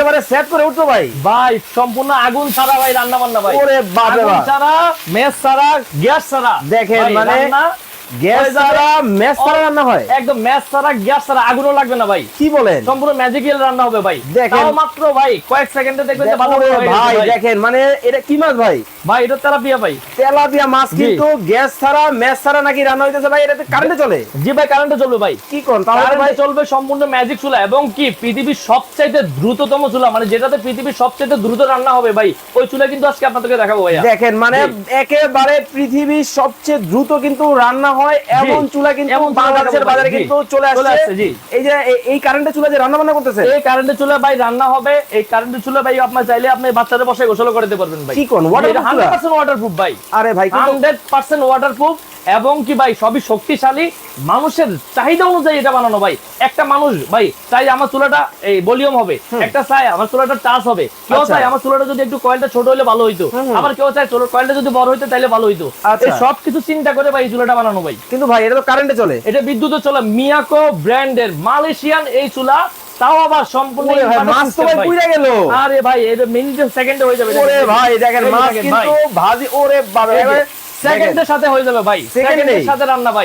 একেবারে সেট করে উঠতো ভাই। ভাই সম্পূর্ণ আগুন ছাড়া ভাই রান্না বান্না ভাই। ওরে বাপ রে আগুন বাপ। ছাড়া, মেস ছাড়া, গ্যাস ছাড়া। দেখেন ভাই, মানে রান্না গ্যাস হয়ে যাবে। ছাড়া ম্যাচ ছাড়া রান্না হয়? একদম ম্যাচ ছাড়া, গ্যাস ছাড়া, আগুনও লাগবে না ভাই। কি বলেন? সম্পূর্ণ ম্যাজিক্যাল রান্না হবে ভাই। দেখেন। তাও মাত্র ভাই কয়েক সেকেন্ডে দেখবেন যে ভালো ওরে হয়ে গেছে ভাই ভাই। দেখেন মানে এটা কি মাছ ভাই? ভাই এটা তেলাপিয়া ভাই। তেলাপিয়া মাছ, জি। কিন্তু গ্যাস ছাড়া ম্যাচ ছাড়া নাকি রান্না হইতেছে ভাই? এটাতে কারেন্টে চলে? জি ভাই, কারেন্টে চলবে ভাই। কি কোন তাহলে কারেন্টে ভাই? চলবে, সম্পূর্ণ ম্যাজিক চুলা, এবং কি পৃথিবীর সবচাইতে দ্রুততম চুলা, মানে যেটাতে পৃথিবীর সবচাইতে দ্রুত রান্না হবে ভাই, ওই চুলা কিন্তু আজকে আপনাদেরকে দেখাবো ভাইয়া। দেখেন মানে জি। একেবারে পৃথিবীর সবচেয়ে দ্রুত কিন্তু রান্না হয় এমন চুলা কিন্তু এমন চুলা বাংলাদেশের দেখাবো বাজারে ভাই। কিন্তু জি। চলে চলে আসছে। আসছে, জি। এই যে এই কারেন্টের চুলা যে রান্না বান্না করতেছে, এই কারেন্টের চুলা ভাই রান্না হবে। এই কারেন্টের চুলা ভাই আপনার চাইলে আপনি বাচ্চাদের বসে গোসল করে দিতে পারবেন ভাই। কি কোন waterproof চুলা? 100% ওয়াটারপ্রুফ ভাই। আরে ভাই কিন্তু 100% ওয়াটারপ্রুফ, এবং কি ভাই সবই শক্তিশালী, মানুষের চাহিদা অনুযায়ী এটা বানানো ভাই। একটা মানুষ ভাই চাই আমার চুলাটা এই ভলিউম হবে, একটা চাই আমার চুলাটা টাচ হবে, কেউ আচ্ছা। চাই আমার চুলাটা যদি একটু কয়েলটা ছোট হলে ভালো হইতো, আবার কেউ চাই চুলার কয়েলটা যদি বড় হইতো তাহলে ভালো হইতো। আচ্ছা। এই সব কিছু চিন্তা করে ভাই এই চুলাটা বানানো ভাই। কিন্তু ভাই এটা তো কারেন্টে চলে। এটা বিদ্যুতের চলা মিয়াকো ব্র্যান্ডের মালয়েশিয়ান এই চুলা, তাও আবার সম্পূর্ণ ওরে ভাই inverter মাছ তো system ভাই ভাই। পুড়ে গেল। আরে ভাই এটা মিনিটে সেকেন্ডে হয়ে যাবে। ওরে ভাই দেখেন এই যে মাছ দেখেন কিন্তু ভাই। ভাজি, ওরে বাবা সেকেন্ডের সাথে হয়ে যাবে ভাই, সেকেন্ডে। সেকেন্ডের সাথে রান্না ভাই।